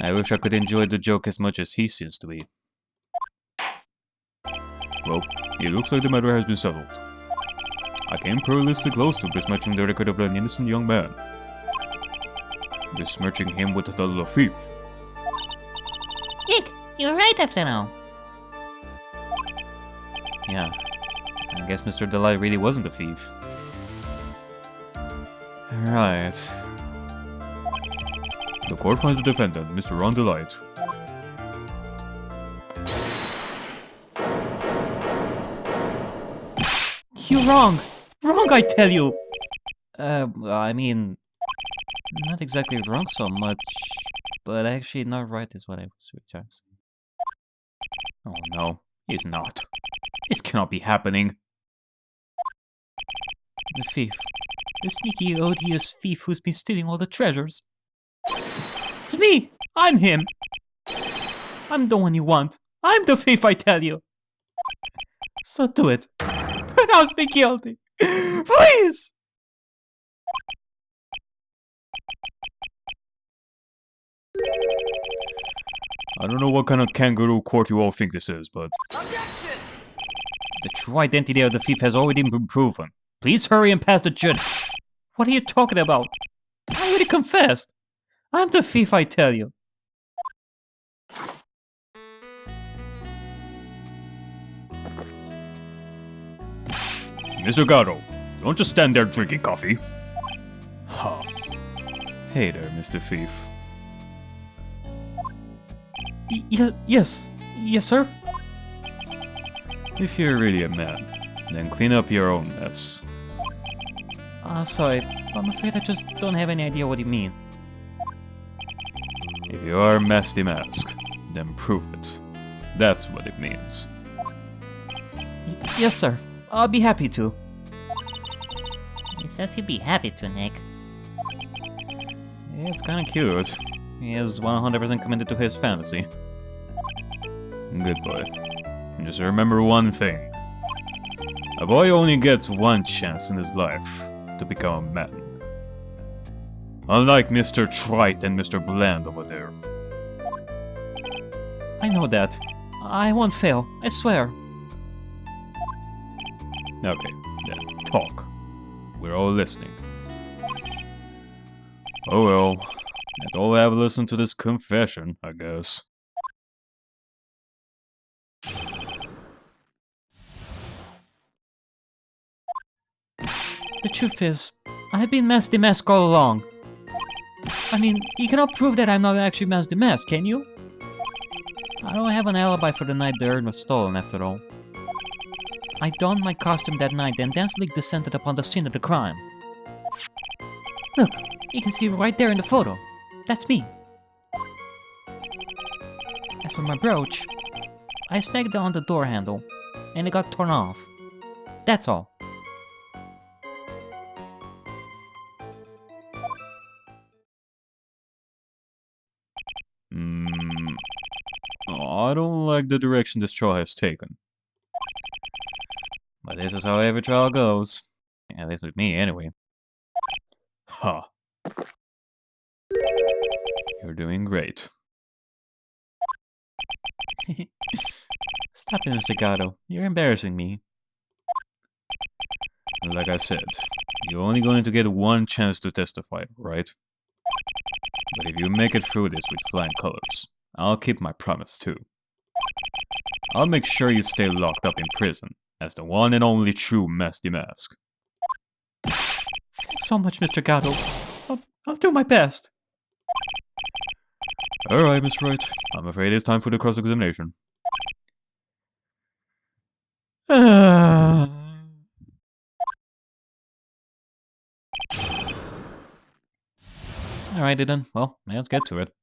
I wish I could enjoy the joke as much as he seems to be. Well, it looks like the matter has been settled. I came perilously close to besmirching the record of an innocent young man. Besmirching him with the title of thief. Ick, you're right after all. Yeah, I guess Mr. Delight really wasn't a thief. Right. The court finds the defendant, Mr. Ron Delight. You're wrong! Wrong, I tell you! I mean... Not exactly wrong so much, but actually not right is what I was trying to say. Oh no, he's not. This cannot be happening. The thief. The sneaky, odious thief who's been stealing all the treasures. It's me! I'm him! I'm the one you want. I'm the thief, I tell you! So do it. Pronounce me guilty. Please! I don't know what kind of kangaroo court you all think this is, but... Objection! The true identity of the thief has already been proven. Please hurry and pass the judge. What are you talking about? I already confessed. I'm the thief, I tell you. Mr. Gato, don't just stand there drinking coffee. Huh. Hey there, Mr. Thief. Yes, sir? If you're really a man, then clean up your own mess. Sorry, I'm afraid I just don't have any idea what you mean. If you are Masty Mask, then prove it. That's what it means. Yes, sir. I'll be happy to. He says he'd be happy to, Nick. It's kinda cute. He is 100% committed to his fantasy. Good boy. Just remember one thing. A boy only gets one chance in his life to become a man. Unlike Mr. Trite and Mr. Bland over there. I know that. I won't fail, I swear. Okay, then, talk. We're all listening. Oh well, let's all have a listen to this confession, I guess. The truth is, I've been Masty Mask all along. I mean, you cannot prove that I'm not actually Masty Mask, can you? I don't have an alibi for the night the urn was stolen, after all. I donned my costume that night and dancingly descended upon the scene of the crime. Look, you can see right there in the photo. That's me. As for my brooch, I snagged it on the door handle, and it got torn off. That's all. I don't like the direction this trial has taken. But this is how every trial goes. At least with me, anyway. Ha. You're doing great. Stop it, Mr. Gato. You're embarrassing me. Like I said, you're only going to get one chance to testify, right? But if you make it through this with flying colors, I'll keep my promise too. I'll make sure you stay locked up in prison as the one and only true Masty Mask. Thanks so much, Mr. Gato. I'll do my best. Alright, Miss Wright. I'm afraid it's time for the cross-examination. Alrighty then. Well, let's get to it.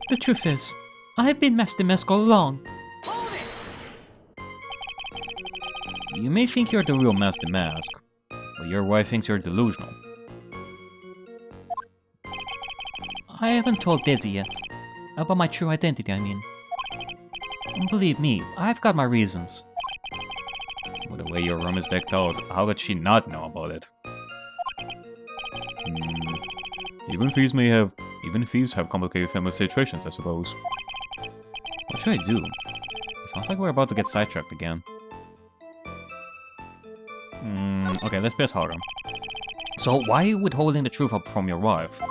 The truth is, I've been Masty Mask all along. You may think you're the real Masty Mask, but your wife thinks you're delusional. I haven't told Desi yet. About my true identity, I mean. And believe me, I've got my reasons. With the way your room is decked out, how could she not know about it? Even thieves may have Even thieves have complicated family situations, I suppose. What should I do? It sounds like we're about to get sidetracked again. Okay, let's press harder. So, why are you withholding the truth up from your wife?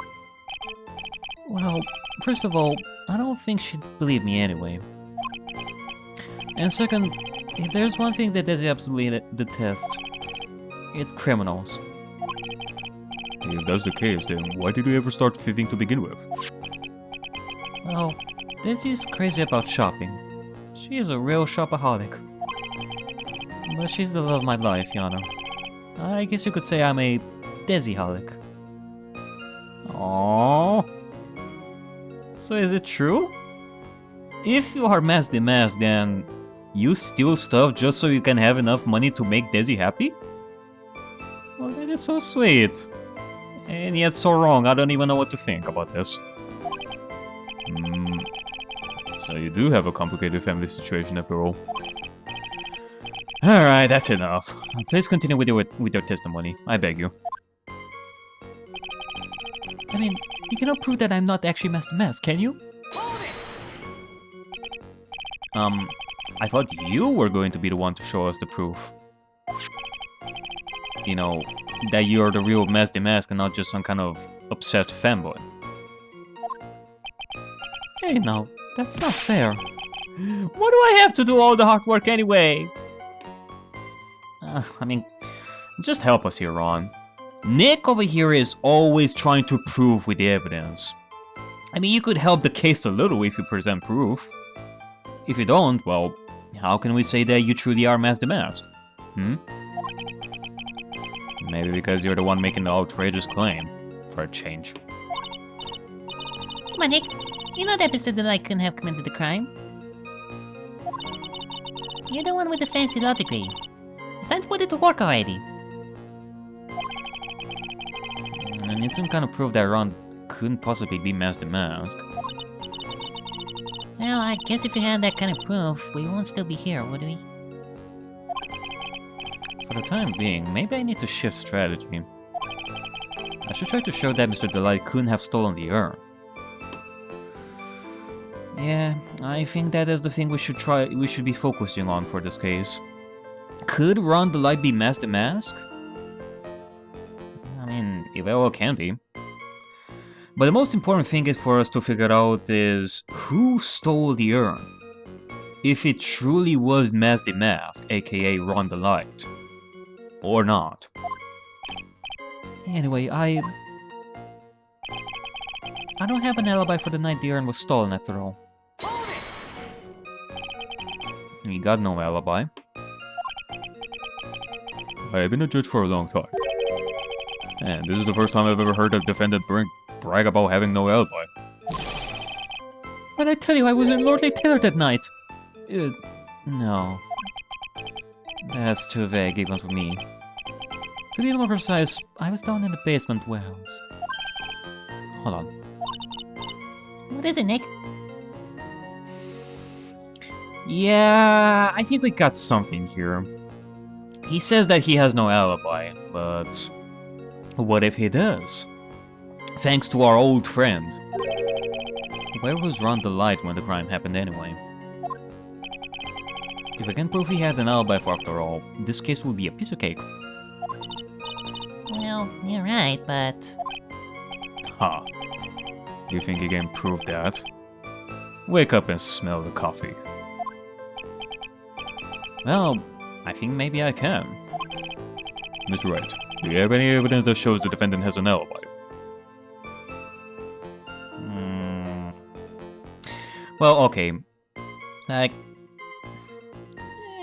Well, first of all, I don't think she'd believe me anyway. And second, if there's one thing that Desi absolutely detests, it's criminals. If that's the case, then why did you ever start thieving to begin with? Well, Desi's crazy about shopping. She is a real shopaholic. But she's the love of my life, Yana. I guess you could say I'm a Desi-holic. Aww. So is it true? If you are Mas the Mas, then you steal stuff just so you can have enough money to make Desi happy? Well, that is so sweet. And yet so wrong, I don't even know what to think about this. So you do have a complicated family situation after all. Alright, that's enough. Please continue with your testimony, I beg you. I mean, you cannot prove that I'm not actually Master Mask, can you? I thought you were going to be the one to show us the proof. You know, that you're the real Master Mask and not just some kind of obsessed fanboy. Hey now, that's not fair. Why do I have to do all the hard work anyway? I mean, just help us here, Ron. Nick over here is always trying to prove with the evidence. I mean, you could help the case a little if you present proof. If you don't, well, how can we say that you truly are Master Mask? Maybe because you're the one making the outrageous claim, for a change. Come on, Nick. You know that Mr. Delight couldn't have committed the crime. You're the one with the fancy law degree. It's time to put it to work already. I need some kind of proof that Ron couldn't possibly be Master Mask. Well, I guess if we had that kind of proof, we won't still be here, would we? For the time being, maybe I need to shift strategy. I should try to show that Mr. Delight couldn't have stolen the urn. Yeah, I think that is the thing we should be focusing on for this case. Could Ron Delight be Master Mask? I mean, it very well can be. But the most important thing is for us to figure out is who stole the urn. If it truly was Master Mask, aka Ron Delight. Or not. Anyway, I don't have an alibi for the night the urn was stolen after all. You got no alibi. I've been a judge for a long time. And this is the first time I've ever heard a defendant brag about having no alibi. But I tell you, I was in Lordly Taylor that night! No. That's too vague even for me. To be more precise, I was down in the basement warehouse. Hold on. What is it, Nick? Yeah, I think we got something here. He says that he has no alibi, but what if he does? Thanks to our old friend. Where was Ron Delight when the crime happened anyway? If I can prove he had an alibi for after all, this case will be a piece of cake. Well, you're right, but... Ha. You think you can prove that? Wake up and smell the coffee. Well, I think maybe I can. Mr. Wright, do you have any evidence that shows the defendant has an alibi? Well, okay. Like...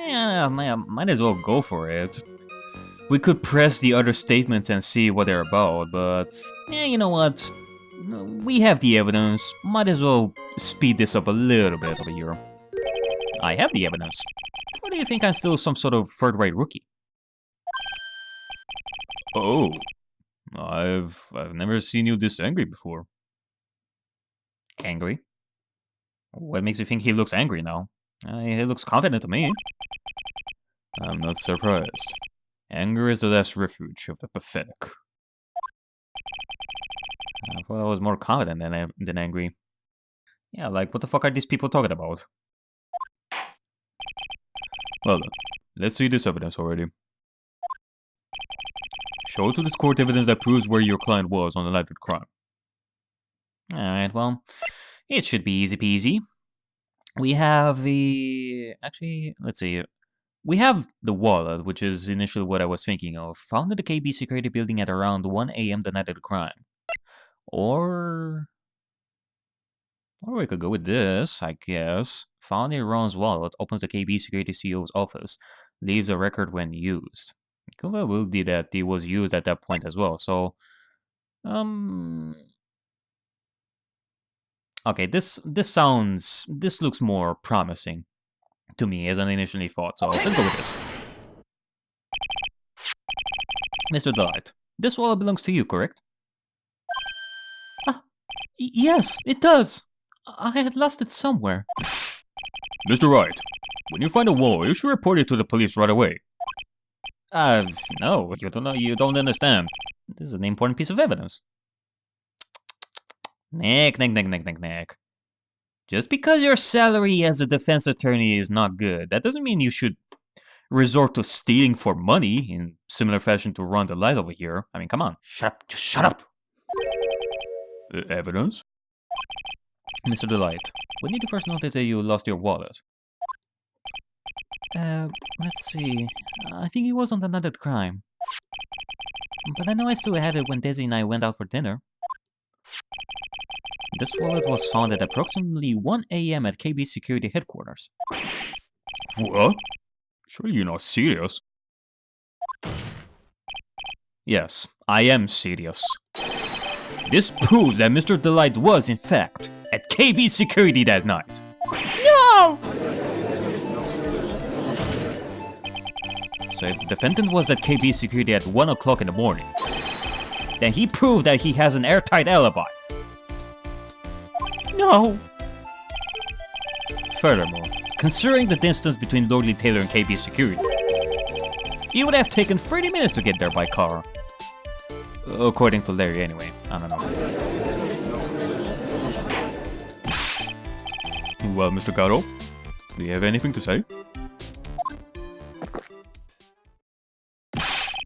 yeah, might as well go for it. We could press the other statements and see what they're about, but... yeah, you know what? We have the evidence. Might as well speed this up a little bit over here. I have the evidence. Or do you think I'm still some sort of third-rate rookie? Oh, I've never seen you this angry before. Angry? What makes you think he looks angry now? He looks confident to me. I'm not surprised. Anger is the last refuge of the pathetic. I thought I was more confident than angry. Yeah, like, what the fuck are these people talking about? Well then, let's see this evidence already. Show to this court evidence that proves where your client was on the night of the crime. Alright, well, it should be easy peasy. We have the... Actually, let's see. We have the wallet, which is initially what I was thinking of. Found in the KB security building at around 1 AM the night of the crime. Or we could go with this, I guess. Found in Ron's wallet, opens the KB security CEO's office, leaves a record when used. It could well be that it was used at that point as well, so... Okay, this looks more promising to me as I initially thought, so let's go with this. Mr. Delight, this wallet belongs to you, correct? Yes, it does. I had lost it somewhere. Mr. Wright, when you find a wallet, you should report it to the police right away. No, you don't understand. This is an important piece of evidence. Nick. Just because your salary as a defense attorney is not good, that doesn't mean you should resort to stealing for money in similar fashion to Ron the Light over here. I mean, come on. Shut up. Just shut up. Evidence? Mr. Delight, when did you first notice that you lost your wallet? Let's see. I think it was on the night of the crime. But I know I still had it when Desi and I went out for dinner. This wallet was found at approximately 1 AM at KB Security Headquarters. What? Surely you're not serious. Yes, I am serious. This proves that Mr. Delight was, in fact, at KB Security that night. No! So if the defendant was at KB Security at 1 o'clock in the morning, then he proved that he has an airtight alibi. No! Furthermore, considering the distance between Lordly Taylor and KB Security, it would have taken 30 minutes to get there by car. According to Larry, anyway. I don't know. Well, Mr. Gato, do you have anything to say?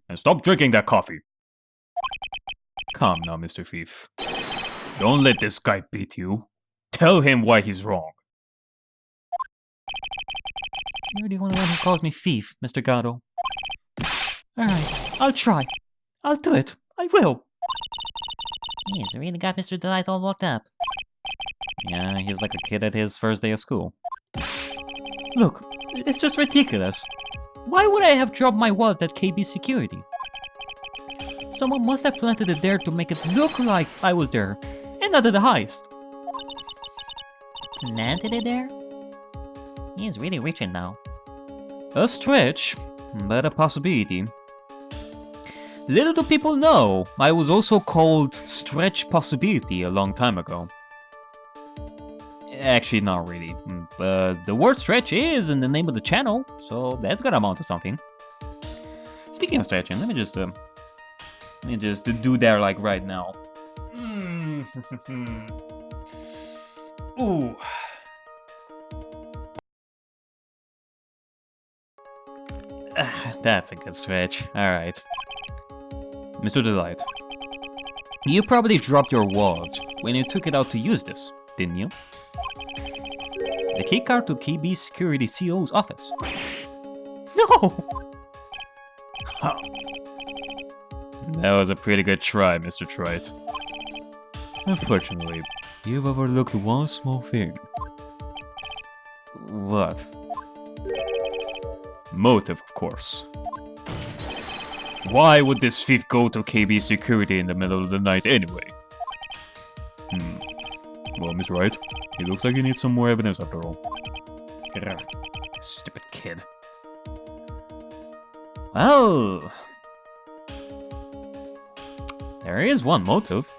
And stop drinking that coffee. Come now, Mr. Thief. Don't let this guy beat you. Tell him why he's wrong. You're the only one who calls me thief, Mr. Gato. Alright, I'll try. I'll do it. I will. He's really got Mr. Delight all worked up. Yeah, he's like a kid at his first day of school. Look, it's just ridiculous. Why would I have dropped my wallet at KB Security? Someone must have planted it there to make it look like I was there, and not at the heist. Planted it there? He's really reaching now. A stretch, but a possibility. Little do people know, I was also called Stretch Possibility a long time ago. Actually, not really, but the word stretch is in the name of the channel, so that's gotta amount to something. Speaking of stretching, let me just do that like right now. Ooh. That's a good stretch. Alright. Mr. Delight, you probably dropped your wallet when you took it out to use this, didn't you? The key card to KB Security CEO's office. No! Huh. That was a pretty good try, Mr. Trite. Unfortunately, you've overlooked one small thing. What? Motive, of course. Why would this thief go to KB Security in the middle of the night anyway? Well, Miss Wright, it looks like you need some more evidence after all. Grr, stupid kid. Well... there is one motive.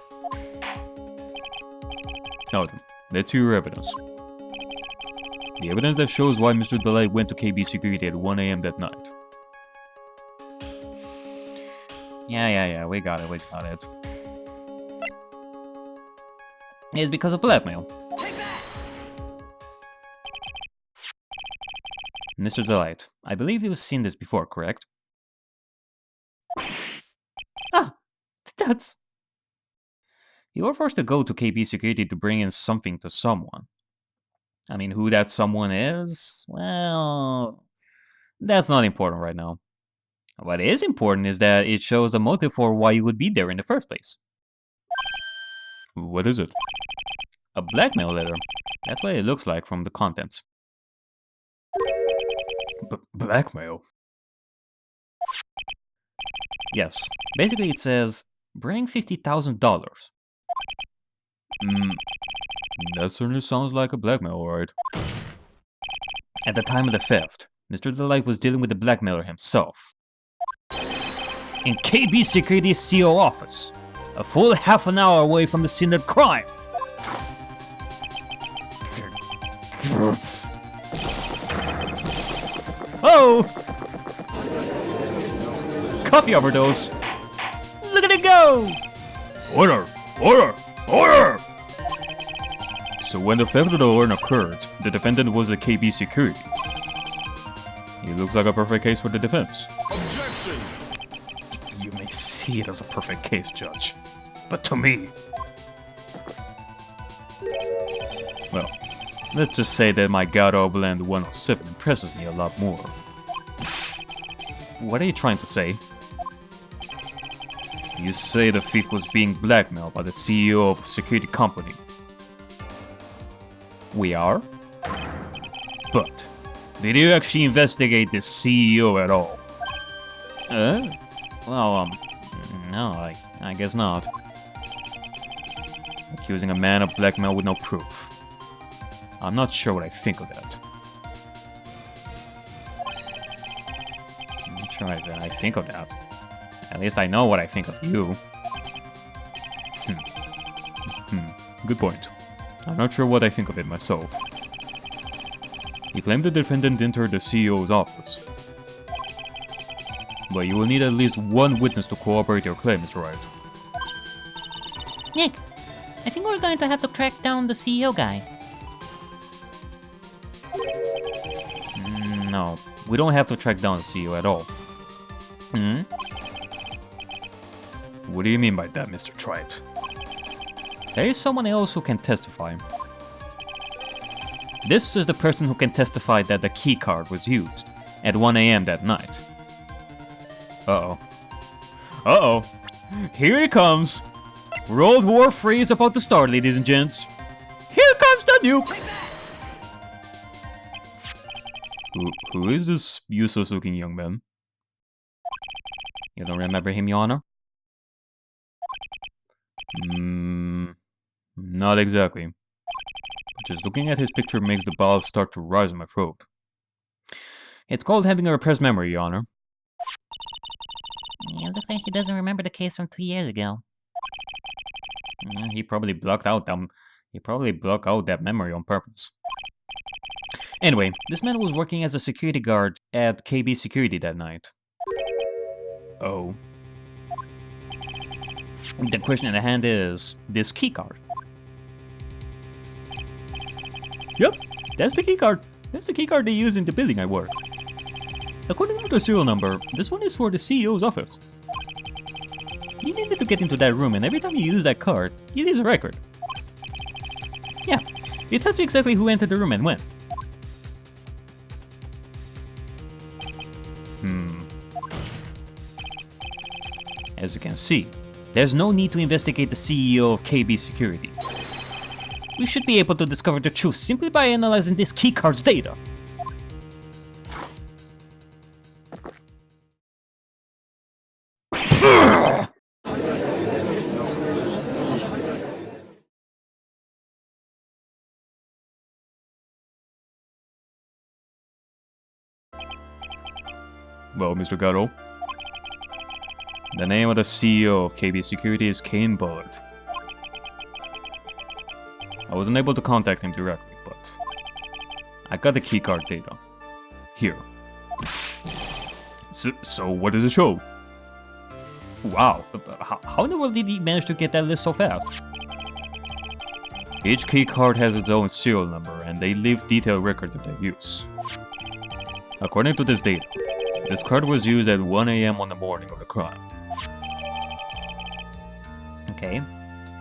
Now then, let's hear your evidence. The evidence that shows why Mr. Delight went to KB Security at 1 AM that night. Yeah, we got it. is because of blackmail. Mr. Delight, I believe you've seen this before, correct? Ah, that's... You were forced to go to KB Security to bring in something to someone. I mean, who that someone is? Well, that's not important right now. What is important is that it shows a motive for why you would be there in the first place. What is it? A blackmail letter. That's what it looks like from the contents. Blackmail? Yes. Basically it says, bring $50,000. That certainly sounds like a blackmail, alright. At the time of the theft, Mr. Delight was dealing with the blackmailer himself. In KB Security's CO office, a full half an hour away from the scene of the crime. Oh! Coffee overdose. Look at it go! Order! Order! Order! So when the theft of the urn occurred, the defendant was the KB Security. He looks like a perfect case for the defense. Objection! You may see it as a perfect case, Judge. But to me... Well, let's just say that my Gato Blend 107 impresses me a lot more. What are you trying to say? You say the thief was being blackmailed by the CEO of a security company. We are? But, did you actually investigate the CEO at all? Well, no, I guess not. Accusing a man of blackmail with no proof. I'm not sure what I think of that. I'm not sure what I think of that. At least I know what I think of you. Good point. I'm not sure what I think of it myself. You claim the defendant entered the CEO's office. But you will need at least one witness to corroborate your claim, Mr. Wright. Nick, I think we're going to have to track down the CEO guy. No, we don't have to track down the CEO at all. What do you mean by that, Mr. Trite? There is someone else who can testify. This is the person who can testify that the keycard was used at 1 AM that night. Uh-oh. Uh-oh. Here it comes. World War III is about to start, ladies and gents. Here comes the nuke! Who is this useless-looking young man? You don't remember him, Your Honor? Not exactly. Just looking at his picture makes the balls start to rise in my throat. It's called having a repressed memory, Your Honor. Yeah, looks like he doesn't remember the case from 2 years ago. He probably blocked out that memory on purpose. Anyway, this man was working as a security guard at KB Security that night. Oh. The question at hand is this keycard. Yep, that's the keycard. That's the keycard they use in the building I work. According to the serial number, this one is for the CEO's office. You needed to get into that room, and every time you use that card, it leaves a record. Yeah, it tells you exactly who entered the room and when. As you can see, there's no need to investigate the CEO of KB Security. We should be able to discover the truth simply by analyzing this keycard's data. Well, Mr. Gato, the name of the CEO of KB Security is Kane Bullard. I wasn't able to contact him directly, but I got the keycard data. Here. So what does it show? Wow, how in the world did he manage to get that list so fast? Each keycard has its own serial number, and they leave detailed records of their use. According to this data, this card was used at 1 AM on the morning of the crime. Okay.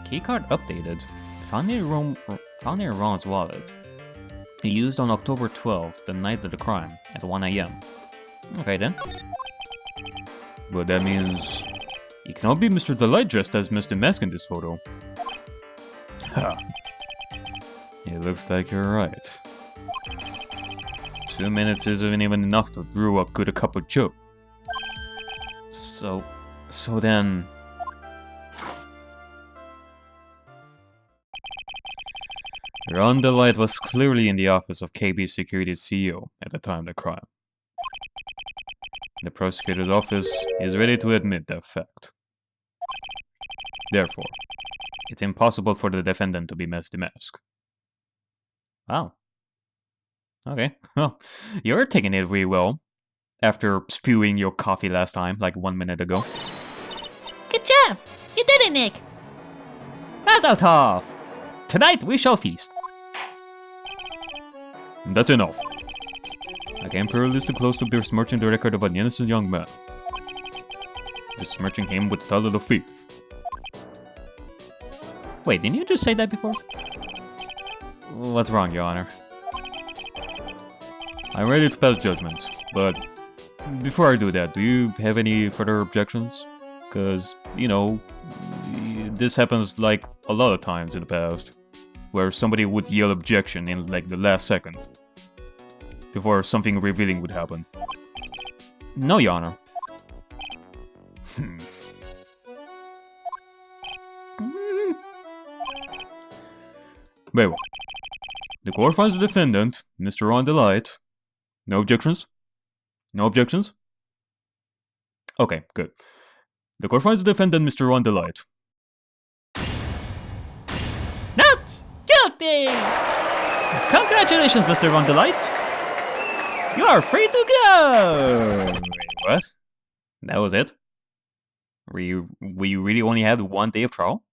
Keycard updated. Found near Ron's wallet. Used on October 12th, the night of the crime, at 1 AM. Okay then. But that means... it cannot be Mr. Delight dressed as Mr. Mask in this photo. Ha. It looks like you're right. 2 minutes isn't even enough to brew up good a cup of joe. So then... Ron Delight was clearly in the office of KB Security's CEO at the time of the crime. The prosecutor's office is ready to admit that fact. Therefore, it's impossible for the defendant to be Mr. Mask. Wow. Okay, well, you're taking it really well. After spewing your coffee last time, like 1 minute ago. Good job! You did it, Nick! Mazel tov! Tonight we shall feast. That's enough. I came perilously close to besmirching the record of an innocent young man. Besmirching him with the title of thief. Wait, didn't you just say that before? What's wrong, Your Honor? I'm ready to pass judgment, but before I do that, do you have any further objections? Cause, you know, this happens like a lot of times in the past, where somebody would yell objection in like the last second, before something revealing would happen. No, Your Honor. Very well. The court finds the defendant, Mr. Ron Delight. No objections? No objections? Okay, good. The court finds the defendant, Mr. Ron Delight. Not guilty! Congratulations, Mr. Ron Delight! You are free to go! Wait, what? That was it? We really only had 1 day of trial?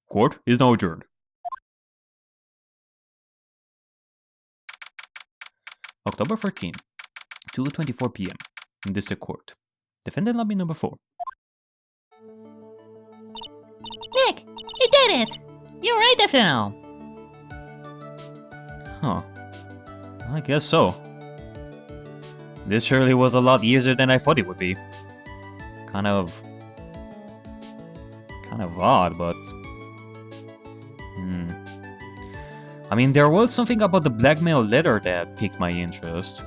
Court is now adjourned. October 13, 2:24 PM, in District Court. Defendant lobby number 4. Nick! You did it! You're right after all! Huh. I guess so. This surely was a lot easier than I thought it would be. Kind of odd, but... I mean, there was something about the Blackmail letter that piqued my interest.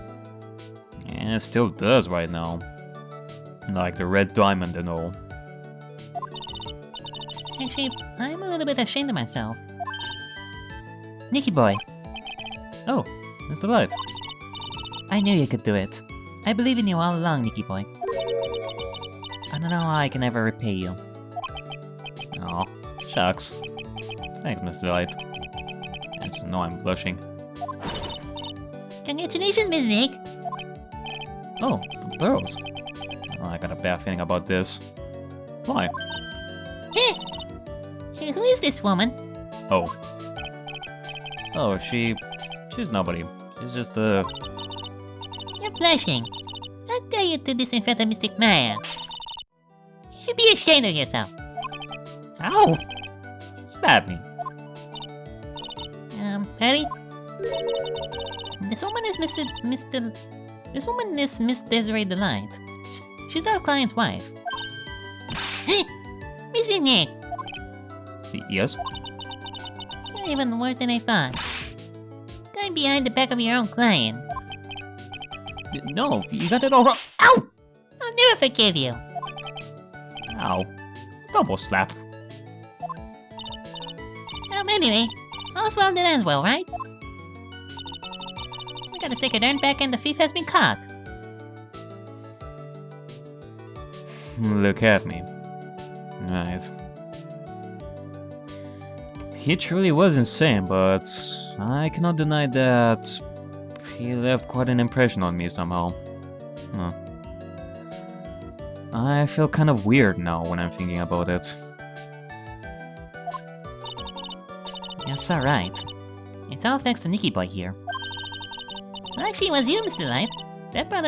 And it still does right now. Like the red diamond and all. Actually, I'm a little bit ashamed of myself. Nicky boy. Oh, Mr. Light. I knew you could do it. I believe in you all along, Nicky boy. I don't know how I can ever repay you. Aw, shucks. Thanks, Mr. Light. I just know I'm blushing. Congratulations, Miss Nick! Oh, the pearls. Oh, I got a bad feeling about this. Why? Hey, who is this woman? Oh. Oh, she's nobody. She's just You're blushing. How dare you do this in front of Mystic Maya? You should be ashamed of yourself. Ow! Stab me. Patty? This woman is This woman is Miss Desiree Delight. She's our client's wife. Mr. Nick! Yes? You're even worse than I thought. Going behind the back of your own client. No, you got it all wrong. Ow! I'll never forgive you. Ow. Double slap. Anyway, all's well that ends well, right? We got a second earned back and the thief has been caught. Look at me. Right. He truly was insane, but I cannot deny that he left quite an impression on me somehow. Huh. I feel kind of weird now when I'm thinking about it. It's alright. It's all thanks to Nicky Boy here. Actually, it was you, Mr. Light. That brought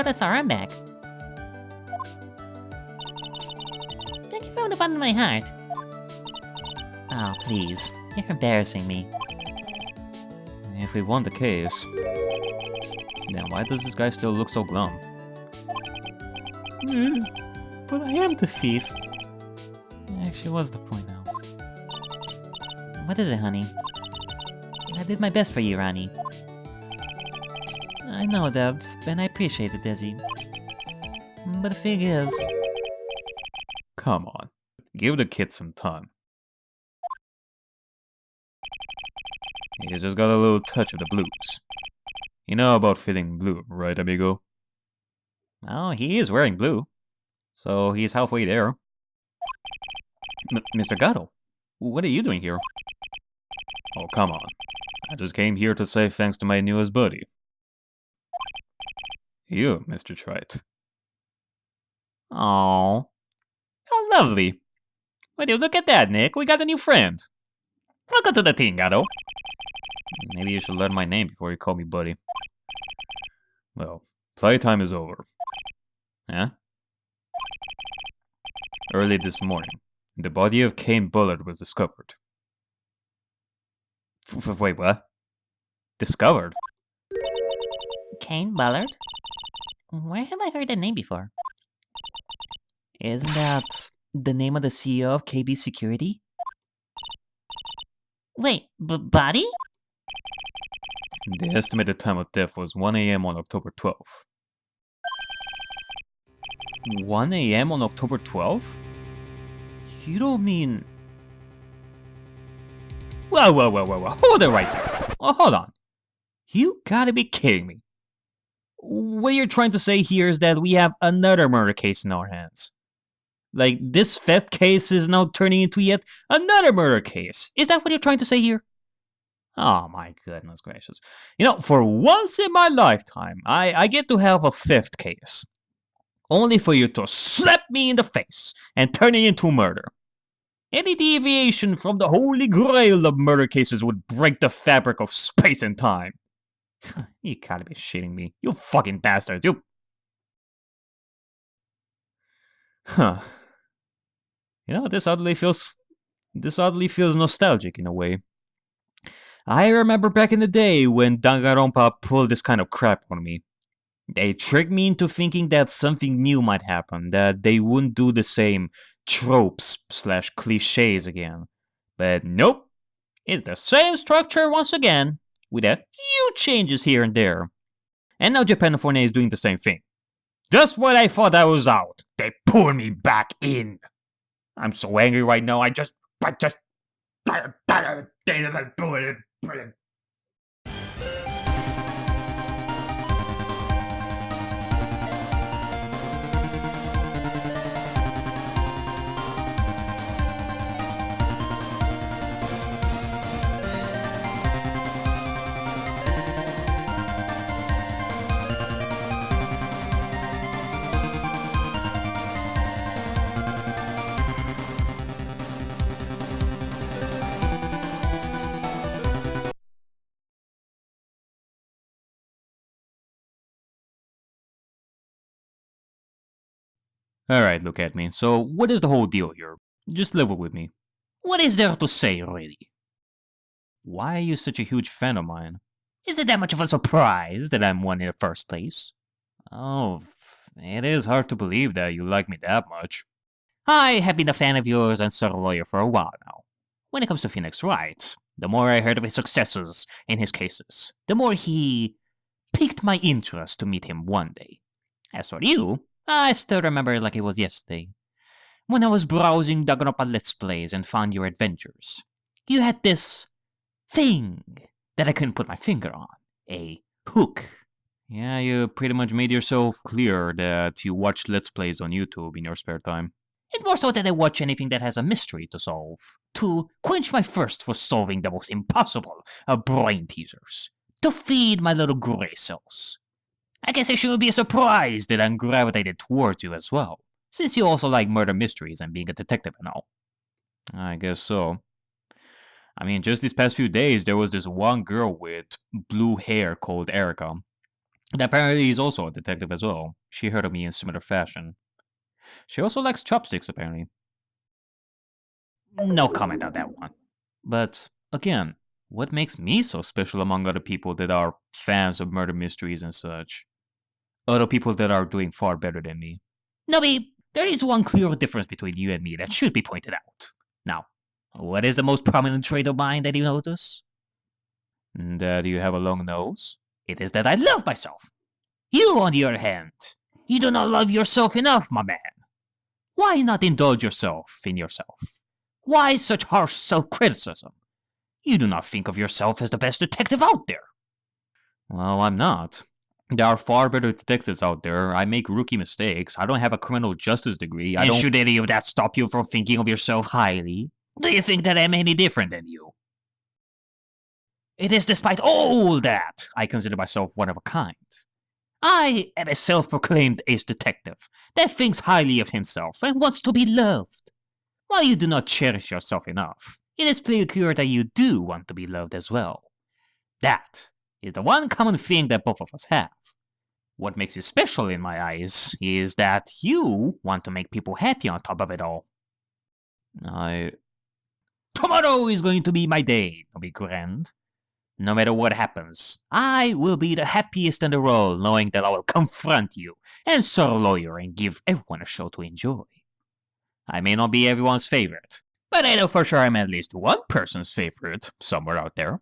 us our arm back. Thank you from the bottom of my heart. Oh, please. You're embarrassing me. If we won the case, then why does this guy still look so glum? But I am the thief. Actually, what's the point now? What is it, honey? I did my best for you, Ronnie. I know that, and I appreciate it, Desi. But the thing is... Come on. Give the kid some time. He's just got a little touch of the blues. You know about fitting blue, right, amigo? Oh, he is wearing blue. So he's halfway there. Mr. Gato, what are you doing here? Oh, come on. I just came here to say thanks to my newest buddy. You, Mr. Wright. Aww. How lovely. Would you look at that, Nick? We got a new friend. Welcome to the team, Gato. Maybe you should learn my name before you call me buddy. Well, playtime is over. Huh? Early this morning, the body of Cain Bullard was discovered. Wait, what? Discovered? Cain Bullard? Where have I heard that name before? Isn't that the name of the CEO of KB Security? Wait, body? The estimated time of death was 1 a.m. on October 12th. 1 a.m. on October 12th? You don't mean... Whoa, hold it right there. Oh, hold on. You gotta be kidding me. What you're trying to say here is that we have another murder case in our hands. Like, this fifth case is now turning into yet another murder case. Is that what you're trying to say here? Oh my goodness gracious. You know, for once in my lifetime, I get to have a fifth case. Only for you to slap me in the face and turn it into murder. Any deviation from the holy grail of murder cases would break the fabric of space and time. You gotta be shitting me. You fucking bastards, you... Huh. You know, this oddly feels nostalgic in a way. I remember back in the day when Danganronpa pulled this kind of crap on me. They tricked me into thinking that something new might happen, that they wouldn't do the same tropes/cliches again. But nope, it's the same structure once again, with a few changes here and there. And now Japan is doing the same thing. Just when I thought I was out, they pulled me back in. I'm so angry right now, I just... Alright, look at me. So, what is the whole deal here? Just level with me. What is there to say, really? Why are you such a huge fan of mine? Is it that much of a surprise that I'm one in the first place? Oh, it is hard to believe that you like me that much. I have been a fan of yours and Sir Lawyer for a while now. When it comes to Phoenix Wright, the more I heard of his successes in his cases, the more he piqued my interest to meet him one day. As for you, I still remember it like it was yesterday. When I was browsing Danganronpa Let's Plays and found your adventures, you had this thing that I couldn't put my finger on. A hook. Yeah, you pretty much made yourself clear that you watch Let's Plays on YouTube in your spare time. It's more so that I watch anything that has a mystery to solve, to quench my thirst for solving the most impossible of brain teasers, to feed my little gray cells. I guess it shouldn't be a surprise that I'm gravitated towards you as well, since you also like murder mysteries and being a detective and all. I guess so. I mean, just these past few days, there was this one girl with blue hair called Erica. That apparently is also a detective as well. She heard of me in similar fashion. She also likes chopsticks, apparently. No comment on that one. But, again, what makes me so special among other people that are fans of murder mysteries and such? Other people that are doing far better than me. Noby, there is one clear difference between you and me that should be pointed out. Now, what is the most prominent trait of mine that you notice? That you have a long nose? It is that I love myself. You, on the other hand, you do not love yourself enough, my man. Why not indulge yourself in yourself? Why such harsh self-criticism? You do not think of yourself as the best detective out there. Well, I'm not. There are far better detectives out there. I make rookie mistakes. I don't have a criminal justice degree. And should any of that stop you from thinking of yourself highly? Do you think that I'm any different than you? It is despite all that I consider myself one of a kind. I am a self-proclaimed ace detective that thinks highly of himself and wants to be loved. While you do not cherish yourself enough, it is pretty clear that you do want to be loved as well. That is the one common thing that both of us have. What makes you special in my eyes is that you want to make people happy on top of it all. Tomorrow is going to be my day, Noby grand. No matter what happens, I will be the happiest in the world knowing that I will confront you and sirloin and give everyone a show to enjoy. I may not be everyone's favorite, but I know for sure I'm at least one person's favorite somewhere out there.